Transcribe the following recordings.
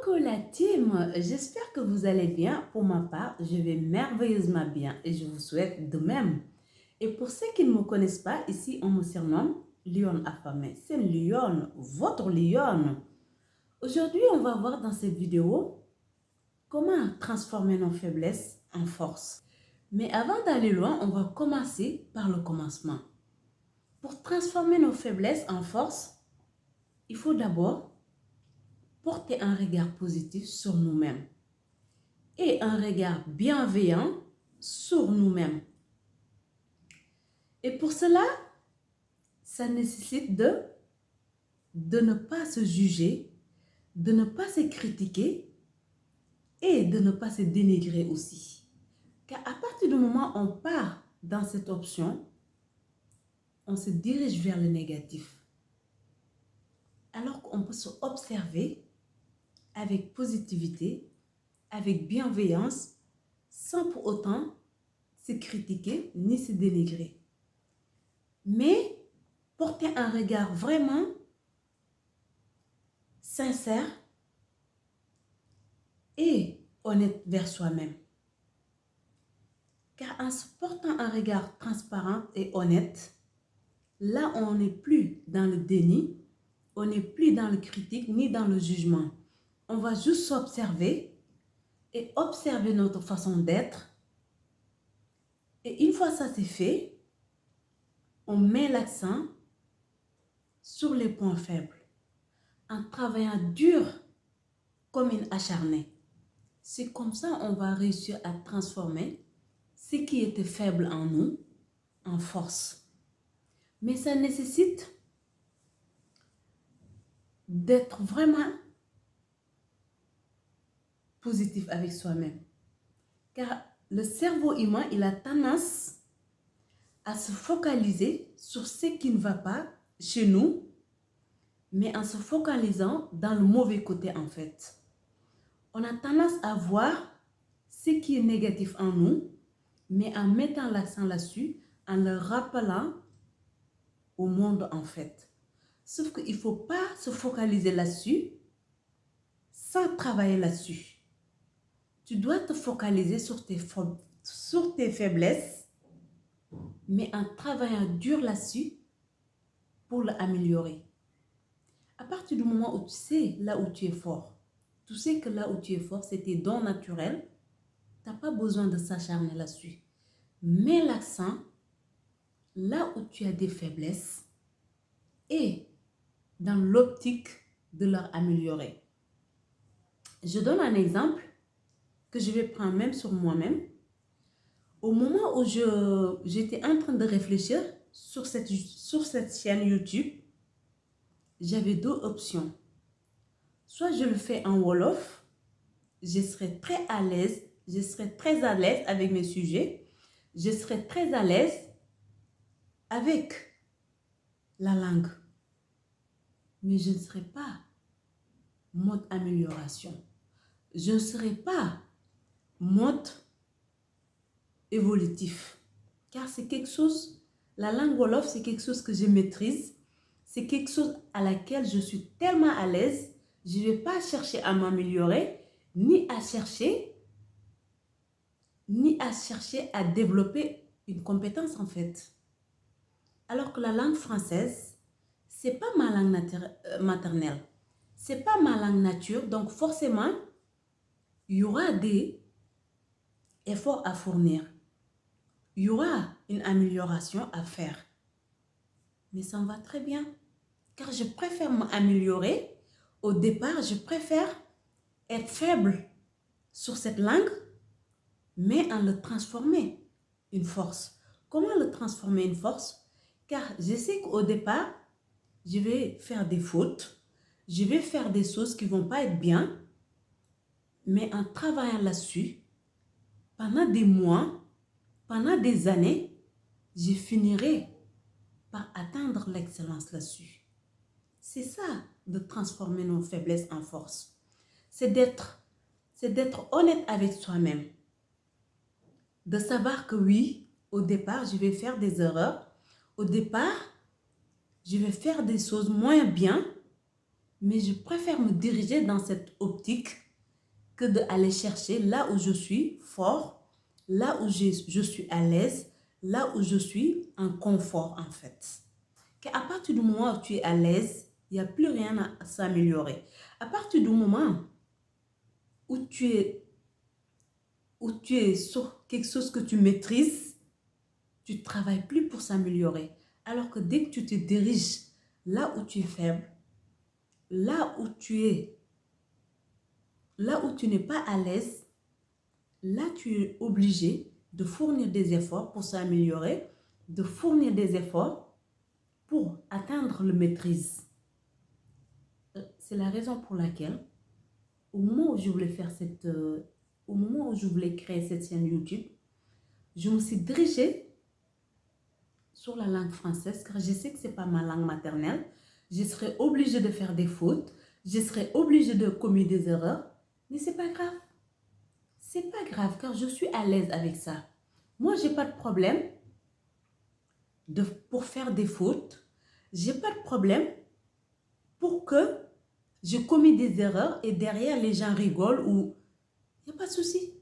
Coucou la team, j'espère que vous allez bien. Pour ma part, je vais merveilleusement bien et je vous souhaite de même. Et pour ceux qui ne me connaissent pas, ici on me surnomme Lionne affamée. C'est Lionne, votre Lionne. Aujourd'hui, on va voir dans cette vidéo comment transformer nos faiblesses en force. Mais avant d'aller loin, on va commencer par le commencement. Pour transformer nos faiblesses en force, il faut d'abord porter un regard positif sur nous-mêmes et un regard bienveillant sur nous-mêmes. Et pour cela, ça nécessite de ne pas se juger, de ne pas se critiquer et de ne pas se dénigrer aussi. Car à partir du moment où on part dans cette option, on se dirige vers le négatif. Alors qu'on peut se observer avec positivité, avec bienveillance, sans pour autant se critiquer ni se dénigrer. Mais porter un regard vraiment sincère et honnête vers soi-même. Car en se portant un regard transparent et honnête, là on n'est plus dans le déni, on n'est plus dans le critique ni dans le jugement. On va juste s'observer et observer notre façon d'être. Et une fois ça c'est fait, on met l'accent sur les points faibles en travaillant dur comme une acharnée. C'est comme ça on va réussir à transformer ce qui était faible en nous en force. Mais ça nécessite d'être vraiment positif avec soi-même. Car le cerveau humain, il a tendance à se focaliser sur ce qui ne va pas chez nous, mais en se focalisant dans le mauvais côté en fait. On a tendance à voir ce qui est négatif en nous, mais en mettant l'accent là-dessus, en le rappelant au monde en fait. Sauf qu'il ne faut pas se focaliser là-dessus sans travailler là-dessus. Tu dois te focaliser sur tes faiblesses, mais en travaillant dur là-dessus pour l'améliorer. À partir du moment où tu sais là où tu es fort, tu sais que là où tu es fort, c'est tes dons naturels, tu n'as pas besoin de s'acharner là-dessus. Mets l'accent là où tu as des faiblesses et dans l'optique de leur améliorer. Je donne un exemple que je vais prendre même sur moi-même. Au moment où j'étais en train de réfléchir sur cette chaîne YouTube, j'avais deux options. Soit je le fais en Wolof, je serai très à l'aise, avec mes sujets, je serai très à l'aise avec la langue. Mais je ne serai pas mode amélioration. Je ne serai pas mode évolutif. Car c'est quelque chose, la langue Wolof, c'est quelque chose que je maîtrise. C'est quelque chose à laquelle je suis tellement à l'aise. Je ne vais pas chercher à m'améliorer, ni à chercher à développer une compétence en fait. Alors que la langue française, c'est pas ma langue maternelle. C'est pas ma langue nature. Donc forcément, il y aura des efforts à fournir. Il y aura une amélioration à faire. Mais ça me va très bien. Car je préfère m'améliorer. Au départ, je préfère être faible sur cette langue, mais en le transformer une force. Comment le transformer une force? Car je sais qu'au départ, je vais faire des fautes. Je vais faire des choses qui ne vont pas être bien. Mais en travaillant là-dessus, pendant des mois, pendant des années, je finirai par atteindre l'excellence là-dessus. C'est ça, de transformer nos faiblesses en force. C'est d'être honnête avec soi-même. De savoir que oui, au départ, je vais faire des erreurs. Au départ, je vais faire des choses moins bien. Mais je préfère me diriger dans cette optique que d'aller chercher là où je suis fort, là où je suis à l'aise, là où je suis en confort en fait. Qu'à partir du moment où tu es à l'aise, il n'y a plus rien à s'améliorer. À partir du moment où tu es sur quelque chose que tu maîtrises, tu ne travailles plus pour s'améliorer. Alors que dès que tu te diriges là où tu es faible, là où tu es, là où tu n'es pas à l'aise, là tu es obligé de fournir des efforts pour s'améliorer, de fournir des efforts pour atteindre le maîtrise. C'est la raison pour laquelle, au moment où je voulais au moment où je voulais créer cette chaîne YouTube, je me suis dirigée sur la langue française car je sais que ce n'est pas ma langue maternelle. Je serais obligée de faire des fautes, je serais obligée de commettre des erreurs, mais c'est pas grave. C'est pas grave car je suis à l'aise avec ça. Moi, j'ai pas de problème pour faire des fautes. J'ai pas de problème pour que je commets des erreurs et derrière les gens rigolent ou il n'y a pas de souci.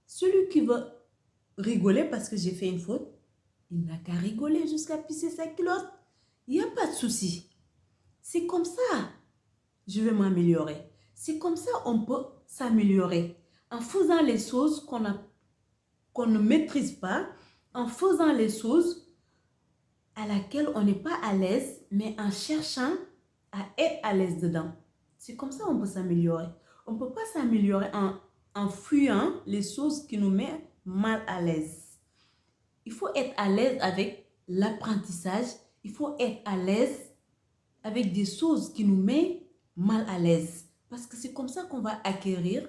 Celui qui veut rigoler parce que j'ai fait une faute, il n'a qu'à rigoler jusqu'à pisser sa culotte. Il n'y a pas de souci. C'est comme ça je vais m'améliorer. C'est comme ça on peut s'améliorer. En faisant les choses qu'on ne maîtrise pas, en faisant les choses à laquelle on n'est pas à l'aise, mais en cherchant à être à l'aise dedans. C'est comme ça on peut s'améliorer. On ne peut pas s'améliorer en fuyant les choses qui nous mettent mal à l'aise. Il faut être à l'aise avec l'apprentissage. Il faut être à l'aise avec des choses qui nous mettent mal à l'aise. Parce que c'est comme ça qu'on va acquérir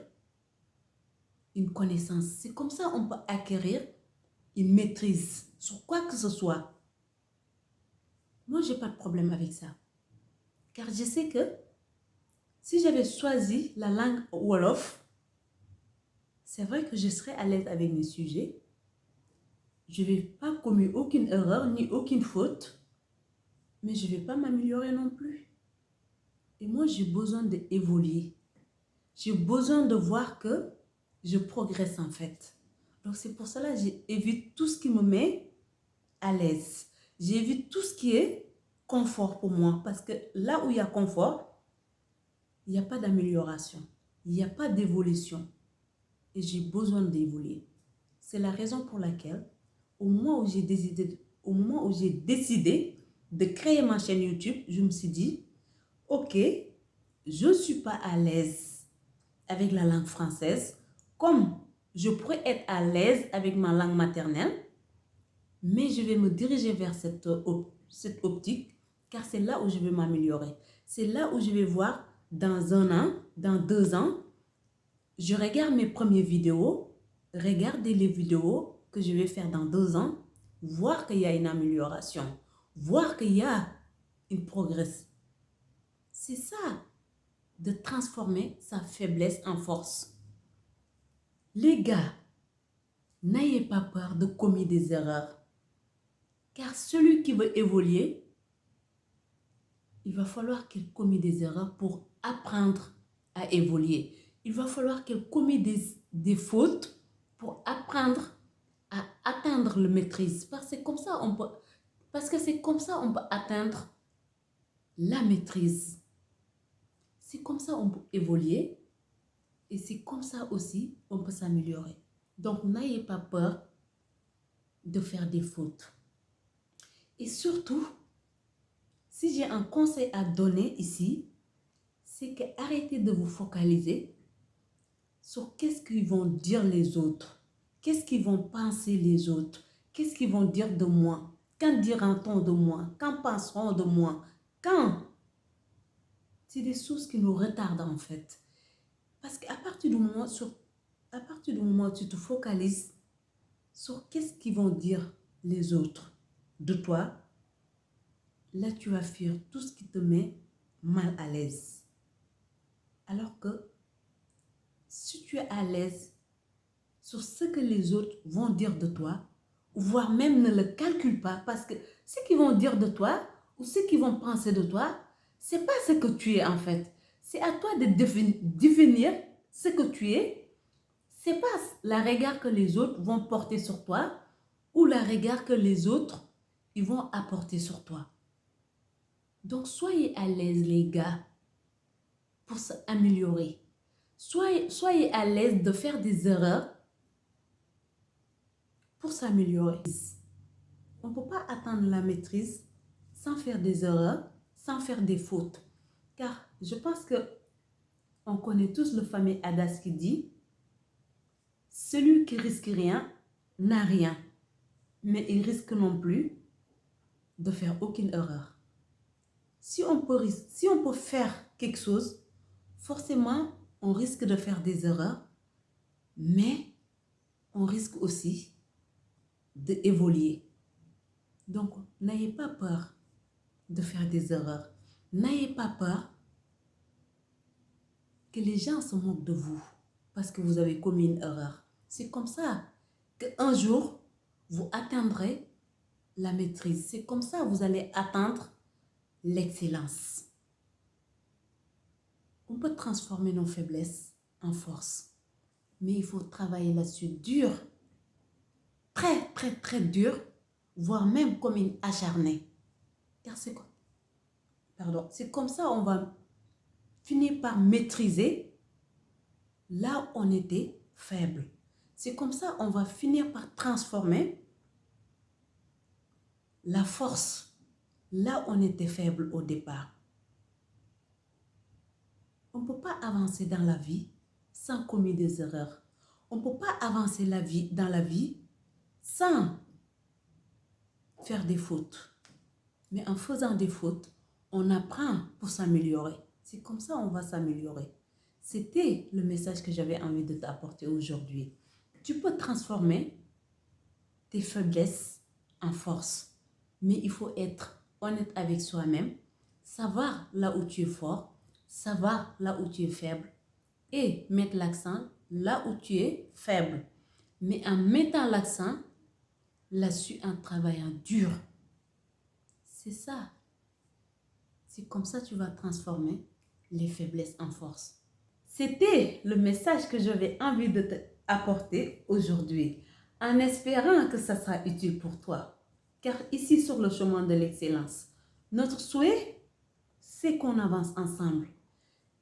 une connaissance. C'est comme ça qu'on peut acquérir une maîtrise sur quoi que ce soit. Moi, je n'ai pas de problème avec ça. Car je sais que si j'avais choisi la langue Wolof, c'est vrai que je serais à l'aise avec mes sujets. Je ne vais pas commettre aucune erreur ni aucune faute, mais je ne vais pas m'améliorer non plus. Et moi, j'ai besoin d'évoluer. J'ai besoin de voir que je progresse en fait. Donc, c'est pour cela que j'évite tout ce qui me met à l'aise. J'évite tout ce qui est confort pour moi. Parce que là où il y a confort, il n'y a pas d'amélioration. Il n'y a pas d'évolution. Et j'ai besoin d'évoluer. C'est la raison pour laquelle, au moment où j'ai décidé de créer ma chaîne YouTube, je me suis dit, ok, je ne suis pas à l'aise avec la langue française, comme je pourrais être à l'aise avec ma langue maternelle, mais je vais me diriger vers cette optique, car c'est là où je vais m'améliorer. C'est là où je vais voir dans 1 an, dans 2 ans, je regarde mes premières vidéos, regardez les vidéos que je vais faire dans 2 ans, voir qu'il y a une amélioration, voir qu'il y a une progression. C'est ça, de transformer sa faiblesse en force. Les gars, n'ayez pas peur de commettre des erreurs. Car celui qui veut évoluer, il va falloir qu'il commette des erreurs pour apprendre à évoluer. Il va falloir qu'il commette des fautes pour apprendre à atteindre la maîtrise. Parce que c'est comme ça on peut atteindre la maîtrise. C'est comme ça on peut évoluer et c'est comme ça aussi on peut s'améliorer. Donc, n'ayez pas peur de faire des fautes. Et surtout, si j'ai un conseil à donner ici, c'est que arrêtez de vous focaliser sur qu'est-ce qu'ils vont dire les autres, qu'est-ce qu'ils vont penser les autres, qu'est-ce qu'ils vont dire de moi, qu'en dira-t-on de moi, qu'en penseront de moi, quand. C'est des choses qui nous retardent en fait. Parce qu'à partir du moment où tu te focalises sur qu'est-ce qu'ils vont dire les autres de toi, là tu vas fuir tout ce qui te met mal à l'aise. Alors que si tu es à l'aise sur ce que les autres vont dire de toi, voire même ne le calcule pas, parce que ce qu'ils vont dire de toi ou ce qu'ils vont penser de toi, c'est pas ce que tu es en fait. C'est à toi de devenir ce que tu es. C'est pas la regard que les autres vont porter sur toi ou la regard que les autres ils vont apporter sur toi. Donc, soyez à l'aise, les gars, pour s'améliorer. Soyez à l'aise de faire des erreurs pour s'améliorer. On ne peut pas atteindre la maîtrise sans faire des erreurs, sans faire des fautes. Car je pense que on connaît tous le fameux adage qui dit « Celui qui risque rien n'a rien, mais il risque non plus de faire aucune erreur. » Si on peut faire quelque chose, forcément, on risque de faire des erreurs, mais on risque aussi d'évoluer. Donc, n'ayez pas peur de faire des erreurs. N'ayez pas peur que les gens se moquent de vous parce que vous avez commis une erreur. C'est comme ça qu'un jour, vous atteindrez la maîtrise. C'est comme ça que vous allez atteindre l'excellence. On peut transformer nos faiblesses en force, mais il faut travailler là-dessus dur, très, très, très dur, voire même comme une acharnée. Car c'est quoi? Pardon, c'est comme ça on va finir par maîtriser là où on était faible. C'est comme ça on va finir par transformer la force là où on était faible au départ. On ne peut pas avancer dans la vie sans commettre des erreurs. On ne peut pas avancer dans la vie sans faire des fautes. Mais en faisant des fautes, on apprend pour s'améliorer. C'est comme ça qu'on va s'améliorer. C'était le message que j'avais envie de t'apporter aujourd'hui. Tu peux transformer tes faiblesses en force. Mais il faut être honnête avec soi-même, savoir là où tu es fort, savoir là où tu es faible et mettre l'accent là où tu es faible. Mais en mettant l'accent là-dessus, en travaillant dur. C'est ça. C'est comme ça que tu vas transformer les faiblesses en force. C'était le message que j'avais envie de t'apporter aujourd'hui, en espérant que ça sera utile pour toi. Car ici, sur le chemin de l'excellence, notre souhait, c'est qu'on avance ensemble.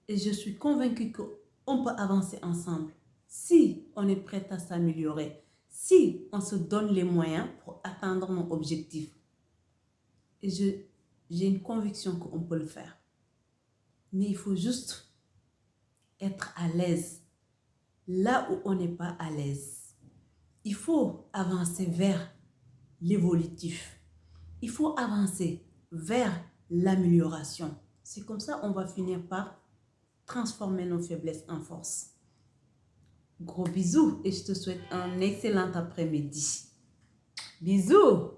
Et je suis convaincue qu'on peut avancer ensemble si on est prêt à s'améliorer, si on se donne les moyens pour atteindre nos objectifs. Et j'ai une conviction qu'on peut le faire. Mais il faut juste être à l'aise là où on n'est pas à l'aise. Il faut avancer vers l'évolutif. Il faut avancer vers l'amélioration. C'est comme ça qu'on va finir par transformer nos faiblesses en force. Gros bisous et je te souhaite un excellent après-midi. Bisous!